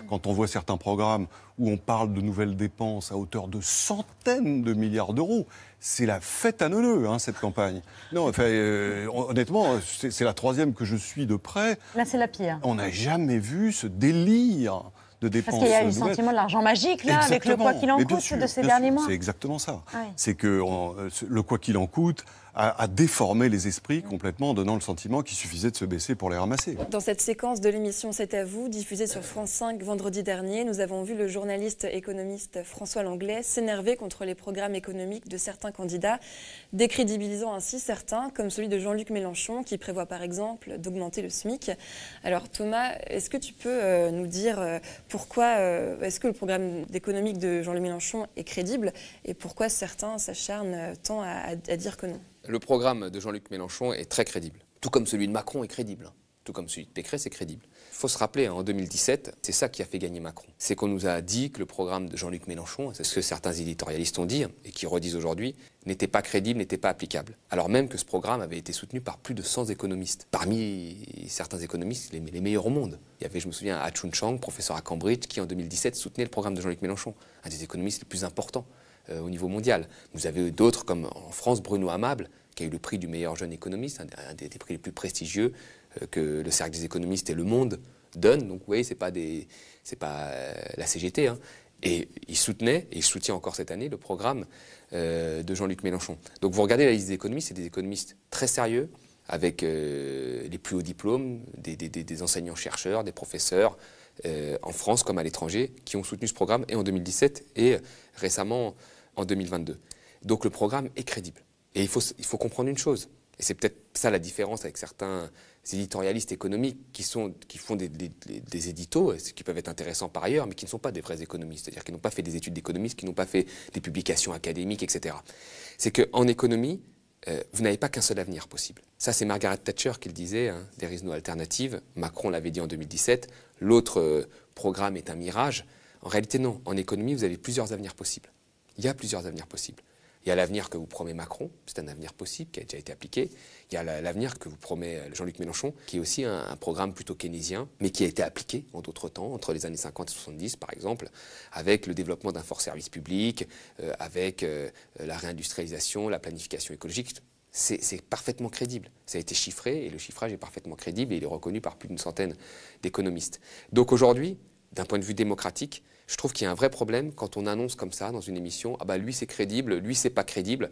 Quand on voit certains programmes où on parle de nouvelles dépenses à hauteur de centaines de milliards d'euros, c'est la fête à neuneux, hein, cette campagne. Non, enfin, honnêtement, c'est la troisième que je suis de près. Là, c'est la pire. On n'a jamais vu ce délire de dépenses Parce qu'il y a eu le nouvelles. sentiment de l'argent magique, là, avec le quoi qu'il en coûte de ces derniers mois. C'est exactement ça. Ouais. C'est que le quoi qu'il en coûte a déformé les esprits complètement en donnant le sentiment qu'il suffisait de se baisser pour les ramasser. Dans cette séquence de l'émission C'est à vous, diffusée sur France 5 vendredi dernier, nous avons vu le journaliste économiste François Langlais s'énerver contre les programmes économiques de certains candidats, décrédibilisant ainsi certains, comme celui de Jean-Luc Mélenchon, qui prévoit par exemple d'augmenter le SMIC. Alors Thomas, est-ce que tu peux nous dire pourquoi est-ce que le programme économique de Jean-Luc Mélenchon est crédible et pourquoi certains s'acharnent tant à dire que non? Le programme de Jean-Luc Mélenchon est très crédible, tout comme celui de Macron est crédible, tout comme celui de Pécresse est crédible. Il faut se rappeler, en 2017, c'est ça qui a fait gagner Macron. C'est qu'on nous a dit que le programme de Jean-Luc Mélenchon, c'est ce que certains éditorialistes ont dit et qui redisent aujourd'hui, n'était pas crédible, n'était pas applicable. Alors même que ce programme avait été soutenu par plus de 100 économistes. Parmi certains économistes, les meilleurs au monde. Il y avait, je me souviens, Ha-Chun Chang, professeur à Cambridge, qui en 2017 soutenait le programme de Jean-Luc Mélenchon, un des économistes les plus importants au niveau mondial. Vous avez d'autres comme en France, Bruno Amable, qui a eu le prix du meilleur jeune économiste, un des prix les plus prestigieux que le Cercle des économistes et Le Monde donnent. Donc vous voyez, c'est pas la CGT. Hein. Et il soutenait, et il soutient encore cette année, le programme de Jean-Luc Mélenchon. Donc vous regardez la liste des économistes, c'est des économistes très sérieux, avec les plus hauts diplômes, des enseignants-chercheurs, des professeurs, en France comme à l'étranger, qui ont soutenu ce programme, et en 2017 et récemment en 2022. Donc le programme est crédible. Et il faut comprendre une chose, et c'est peut-être ça la différence avec certains éditorialistes économiques qui font des éditos, qui peuvent être intéressants par ailleurs, mais qui ne sont pas des vrais économistes, c'est-à-dire qui n'ont pas fait des études d'économistes, qui n'ont pas fait des publications académiques, etc. C'est qu'en économie, vous n'avez pas qu'un seul avenir possible. Ça, c'est Margaret Thatcher qui le disait, hein, there is no alternative. Macron l'avait dit en 2017. L'autre programme est un mirage. En réalité, non. En économie, vous avez plusieurs avenirs possibles. Il y a plusieurs avenirs possibles. Il y a l'avenir que vous promet Macron, c'est un avenir possible qui a déjà été appliqué. Il y a l'avenir que vous promet Jean-Luc Mélenchon, qui est aussi un programme plutôt keynésien, mais qui a été appliqué en d'autres temps, entre les années 50 et 70 par exemple, avec le développement d'un fort service public, avec la réindustrialisation, la planification écologique. C'est parfaitement crédible. Ça a été chiffré et le chiffrage est parfaitement crédible et il est reconnu par plus d'une centaine d'économistes. Donc aujourd'hui, d'un point de vue démocratique, je trouve qu'il y a un vrai problème quand on annonce comme ça dans une émission « Ah bah lui c'est crédible, lui c'est pas crédible ».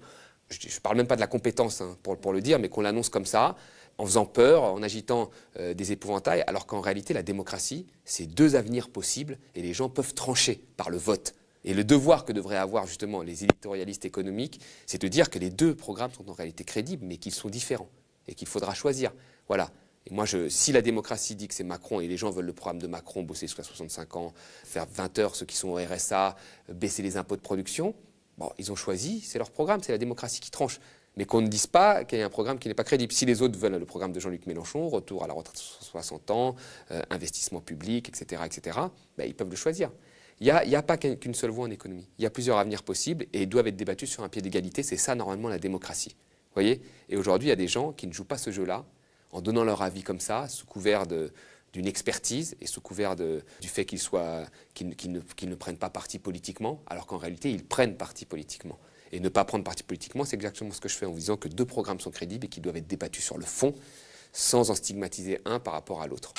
Je ne parle même pas de la compétence hein, pour le dire, mais qu'on l'annonce comme ça, en faisant peur, en agitant des épouvantails, alors qu'en réalité la démocratie, c'est deux avenirs possibles et les gens peuvent trancher par le vote. Et le devoir que devraient avoir justement les éditorialistes économiques, c'est de dire que les deux programmes sont en réalité crédibles, mais qu'ils sont différents et qu'il faudra choisir. Voilà. Et moi, si la démocratie dit que c'est Macron et les gens veulent le programme de Macron, bosser jusqu'à 65 ans, faire 20 heures ceux qui sont au RSA, baisser les impôts de production, bon, ils ont choisi, c'est leur programme, c'est la démocratie qui tranche. Mais qu'on ne dise pas qu'il y a un programme qui n'est pas crédible. Si les autres veulent le programme de Jean-Luc Mélenchon, retour à la retraite à 60 ans, investissement public, etc., ben, ils peuvent le choisir. Il n'y a pas qu'une seule voie en économie. Il y a plusieurs avenirs possibles et ils doivent être débattus sur un pied d'égalité. C'est ça, normalement, la démocratie. Vous voyez ? Et aujourd'hui, il y a des gens qui ne jouent pas ce jeu-là, en donnant leur avis comme ça, sous couvert d'une expertise et sous couvert du fait qu'ils ne prennent pas parti politiquement, alors qu'en réalité, ils prennent parti politiquement. Et ne pas prendre parti politiquement, c'est exactement ce que je fais en vous disant que deux programmes sont crédibles et qu'ils doivent être débattus sur le fond, sans en stigmatiser un par rapport à l'autre.